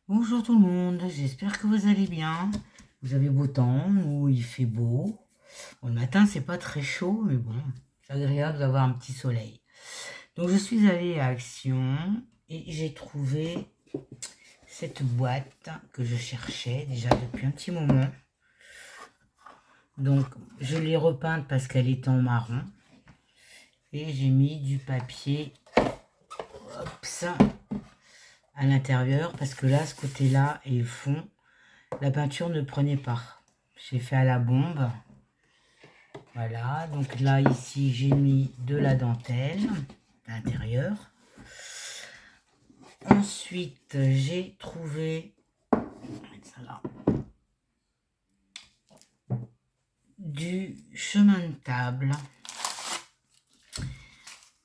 Bonjour tout le monde, j'espère que vous allez bien. Vous avez beau temps, nous il fait beau. Bon, le matin c'est pas très chaud, mais bon, c'est agréable d'avoir un petit soleil. Donc je suis allée à Action et j'ai trouvé cette boîte que je cherchais déjà depuis un petit moment. Donc je l'ai repeinte parce qu'elle est en marron. Et j'ai mis du papier à l'intérieur parce que là, ce côté-là et le fond, la peinture ne prenait pas. J'ai fait à la bombe. Voilà, donc là, ici, j'ai mis de la dentelle à l'intérieur. Ensuite, j'ai trouvé ça là, du chemin de table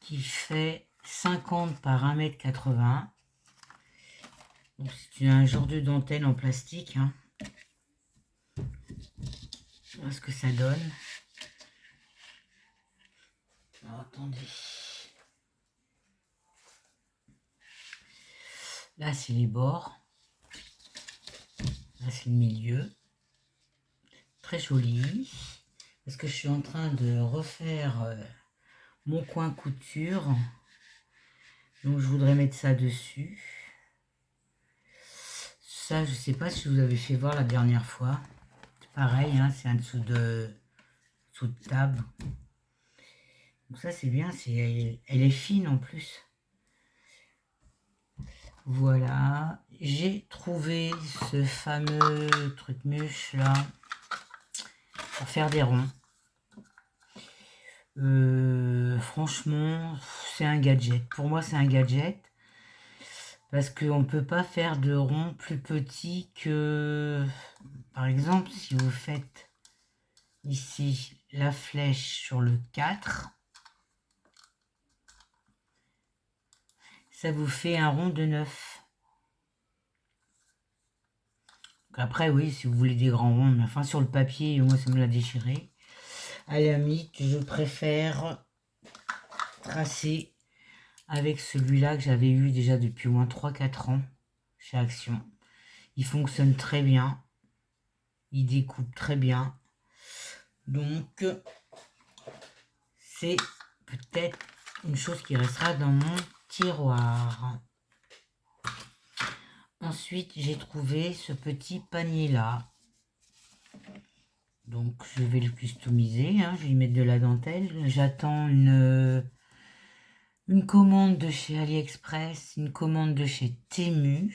qui fait 50 par 1,80 m. C'est un genre de dentelle en plastique. Hein. Voilà ce que ça donne. Alors, attendez. Là, c'est les bords. Là, c'est le milieu. Très joli. Parce que je suis en train de refaire mon coin couture. Donc, je voudrais mettre ça dessus. Ça, je sais pas si vous avez fait voir la dernière fois. C'est pareil, hein, c'est en dessous de table. Donc ça, c'est bien. Elle est fine en plus. Voilà. J'ai trouvé ce fameux truc mûche là pour faire des ronds. Franchement, c'est un gadget. Pour moi, c'est un gadget. Parce qu'on ne peut pas faire de rond plus petit que... Par exemple, si vous faites ici la flèche sur le 4, ça vous fait un rond de 9. Après, oui, si vous voulez des grands ronds, mais enfin sur le papier, moi ça me l'a déchiré. À la limite, je préfère tracer avec celui-là que j'avais eu déjà depuis au moins 3-4 ans chez Action. Il fonctionne très bien. Il découpe très bien. Donc, c'est peut-être une chose qui restera dans mon tiroir. Ensuite, j'ai trouvé ce petit panier-là. Donc, je vais le customiser. Hein. Je vais y mettre de la dentelle. J'attends une commande de chez AliExpress, une commande de chez Temu.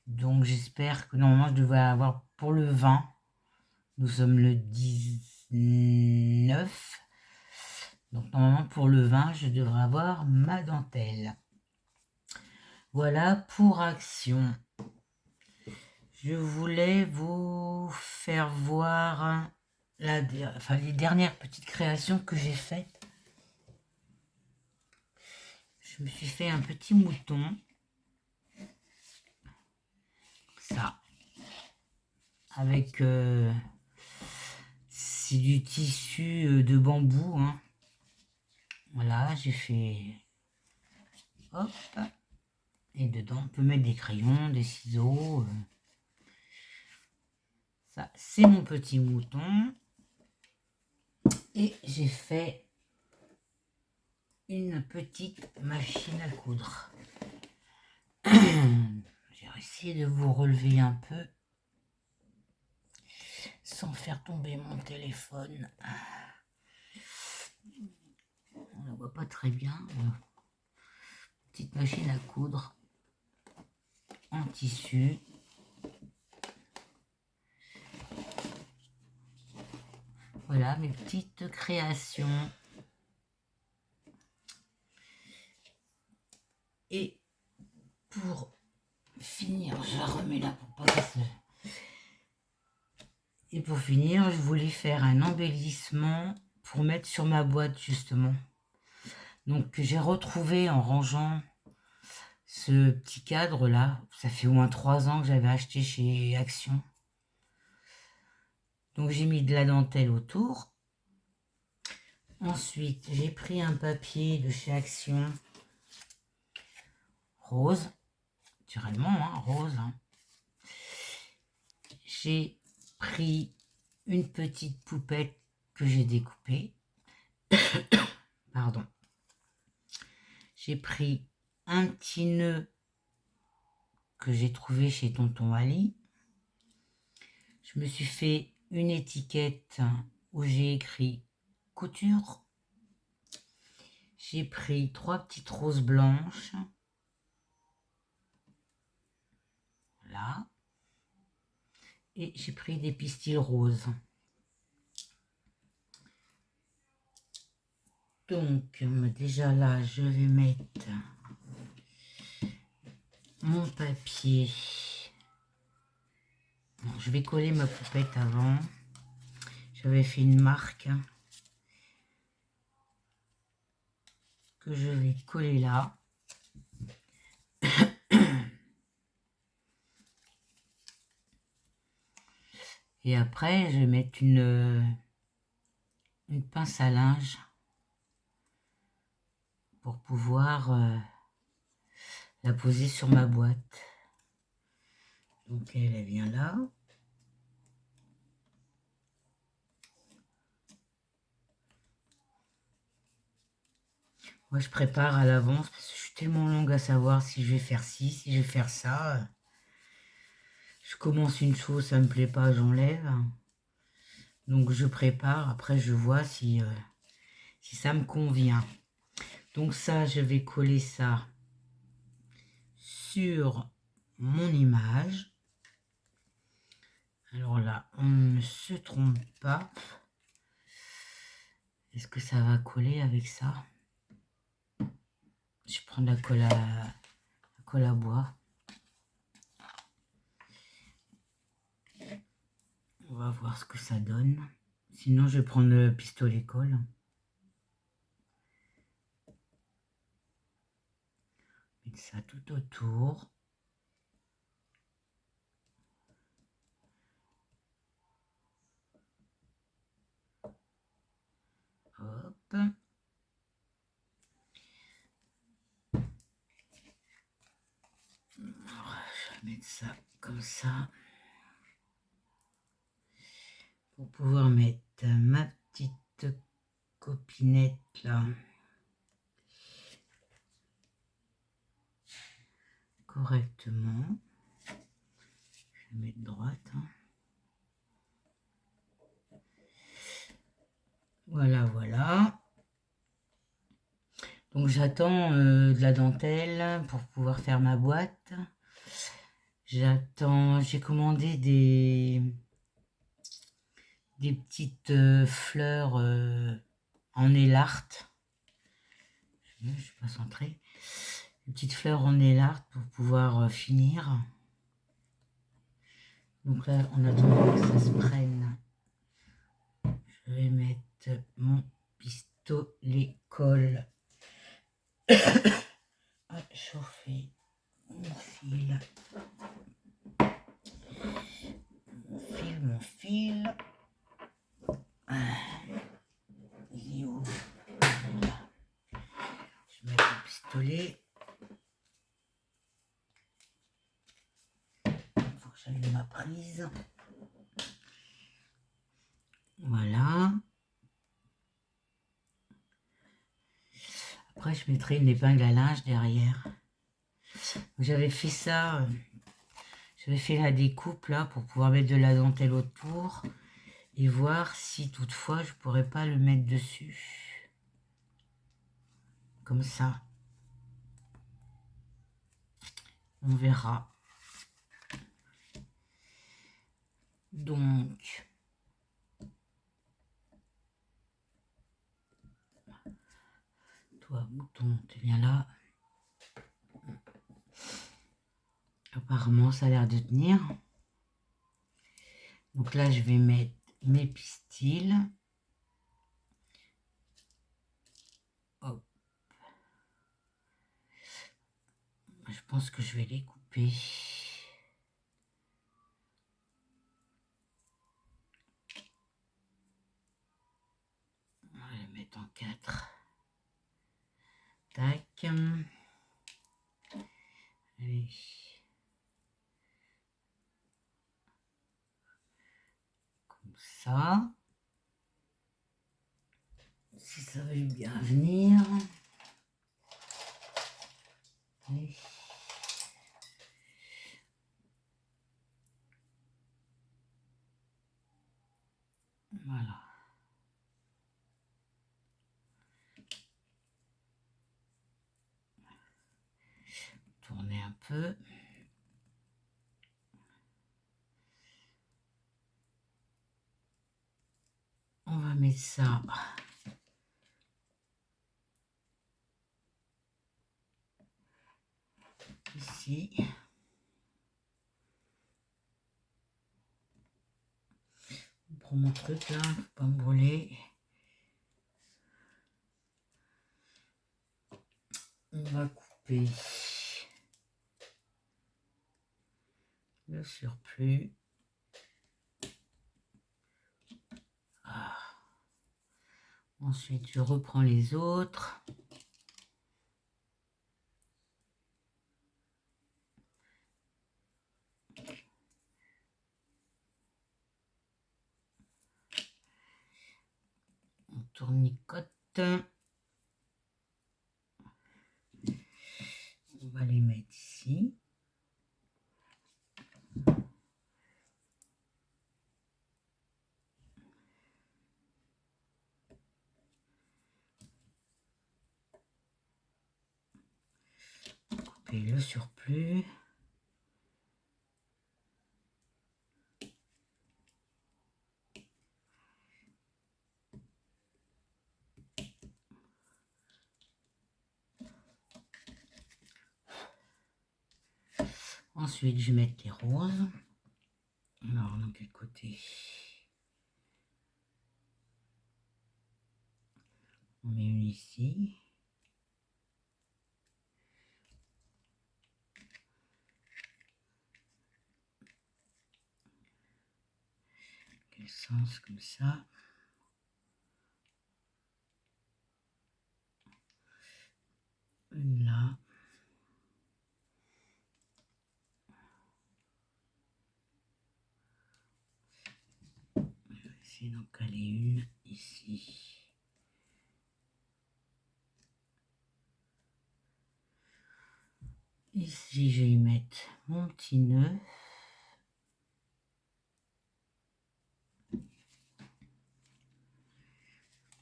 Donc, j'espère que normalement, je devrais avoir pour le 20. Nous sommes le 19. Donc, normalement, pour le 20, je devrais avoir ma dentelle. Voilà pour Action. Je voulais vous faire voir les dernières petites créations que j'ai faites. Je me suis fait un petit mouton. Ça. Avec... c'est du tissu de bambou. Hein. Voilà, j'ai fait... Hop. Et dedans, on peut mettre des crayons, des ciseaux. Ça, c'est mon petit mouton. Et j'ai fait une petite machine à coudre. J'ai réussi de vous relever un peu sans faire tomber mon téléphone. On ne voit pas très bien. Petite machine à coudre en tissu. Voilà mes petites créations. Et pour finir, je la remets là pour pas que ça... Et pour finir, je voulais faire un embellissement pour mettre sur ma boîte justement. Donc j'ai retrouvé en rangeant ce petit cadre là. Ça fait au moins 3 ans que j'avais acheté chez Action. Donc j'ai mis de la dentelle autour. Ensuite, j'ai pris un papier de chez Action rose, naturellement, hein, rose. Hein. j'ai pris une petite poupette que j'ai découpée. Pardon. J'ai pris un petit nœud que j'ai trouvé chez Tonton Ali. Je me suis fait une étiquette où j'ai écrit couture. J'ai pris 3 petites roses blanches. Voilà. Et j'ai pris des pistils roses. Donc, déjà là, je vais mettre mon papier. Bon, je vais coller ma poupette avant. J'avais fait une marque que je vais coller là. Et après, je vais mettre une pince à linge pour pouvoir la poser sur ma boîte. Donc elle vient là. Moi je prépare à l'avance parce que je suis tellement longue à savoir si je vais faire ci, si je vais faire ça. Je commence une chose, ça me plaît pas, j'enlève. Donc je prépare, après je vois si ça me convient. Donc ça, je vais coller ça sur mon image. Alors là, on ne se trompe pas. Est-ce que ça va coller avec ça? Je prends de la colle à bois. On va voir ce que ça donne. Sinon, je vais prendre le pistolet colle. Mettre ça tout autour. Hop. Alors, je vais mettre ça comme ça. Pour pouvoir mettre ma petite copinette là. Correctement. Je vais mettre droite. Voilà, voilà. Donc j'attends de la dentelle pour pouvoir faire ma boîte. J'attends, j'ai commandé des petites fleurs en élarte. Je suis pas centrée. Des petites fleurs en élarte pour pouvoir finir. Donc là, en attendant que ça se prenne, je vais mettre mon pistolet colle à chauffer. Mon fil. Mon fil. Il est où? Là. Je mets mon pistolet. Il faut que j'allume ma prise. Voilà. Après, je mettrai une épingle à linge derrière. J'avais fait ça. J'avais fait la découpe là pour pouvoir mettre de la dentelle autour et voir si toutefois je pourrais pas le mettre dessus. Comme ça. On verra. Donc, toi, bouton, tu viens là. Apparemment, ça a l'air de tenir. Donc là, je vais mettre mes pistils. Hop. Je pense que je vais les couper. On va les mettre en 4. Tac. Allez. ça. Si ça veut bien venir. Et voilà. Tourner un peu. On va mettre ça ici. Je prends mon truc là, faut pas me brûler. On va couper le surplus. Ah. Ensuite, je reprends les autres. On tournicote. On va les mettre ici. Couper le surplus. Ensuite, je vais mettre les roses. Alors, dans quel côté? On met une ici. Quel sens comme ça? Une là. Je vais essayer d'en caler une ici. Ici, je vais y mettre mon petit nœud.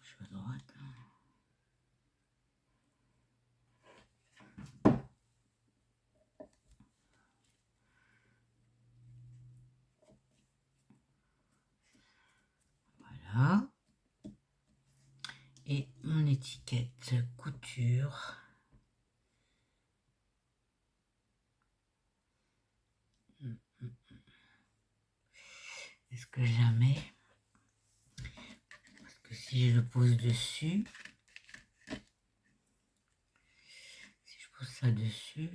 Je suis à droite. Voilà. Et mon étiquette couture. Est-ce que jamais? Parce que si je le pose dessus, si je pose ça dessus,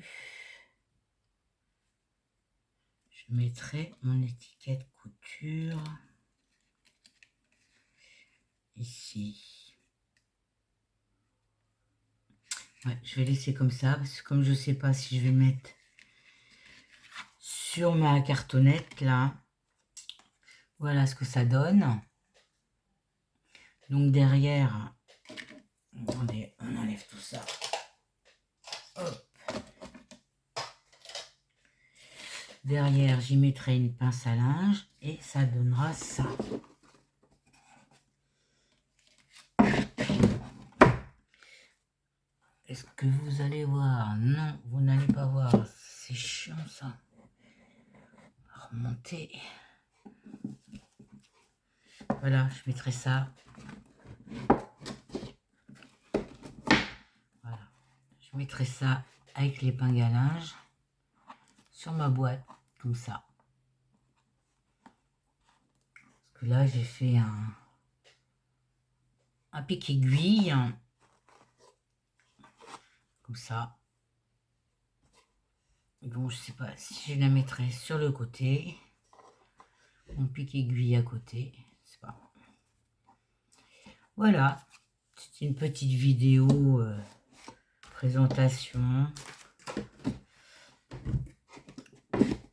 je mettrai mon étiquette couture ici. Ouais, je vais laisser comme ça, parce que comme je sais pas si je vais mettre sur ma cartonnette là, voilà ce que ça donne. Donc derrière, attendez, on enlève tout ça. Hop. Derrière, j'y mettrai une pince à linge et ça donnera ça. Est-ce que vous allez voir? Non, vous n'allez pas voir. C'est chiant ça. On va remonter. Voilà, je mettrai ça. Voilà. Je mettrai ça avec l'épingle à linge sur ma boîte, comme ça. Parce que là, j'ai fait un pic aiguille. Comme ça. Bon, je sais pas si je la mettrai sur le côté. Mon pic aiguille à côté. Je sais pas. Voilà. C'est une petite vidéo présentation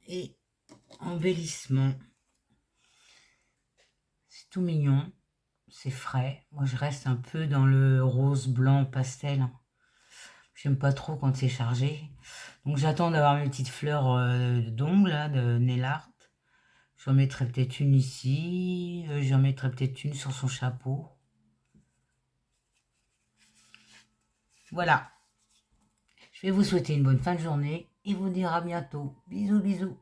et embellissement. C'est tout mignon. C'est frais. Moi, je reste un peu dans le rose blanc pastel. J'aime pas trop quand c'est chargé. Donc, j'attends d'avoir mes petites fleurs d'ongles, là, de nail art. J'en mettrai peut-être une ici. J'en mettrai peut-être une sur son chapeau. Voilà. Je vais vous souhaiter une bonne fin de journée et vous dire à bientôt. Bisous, bisous.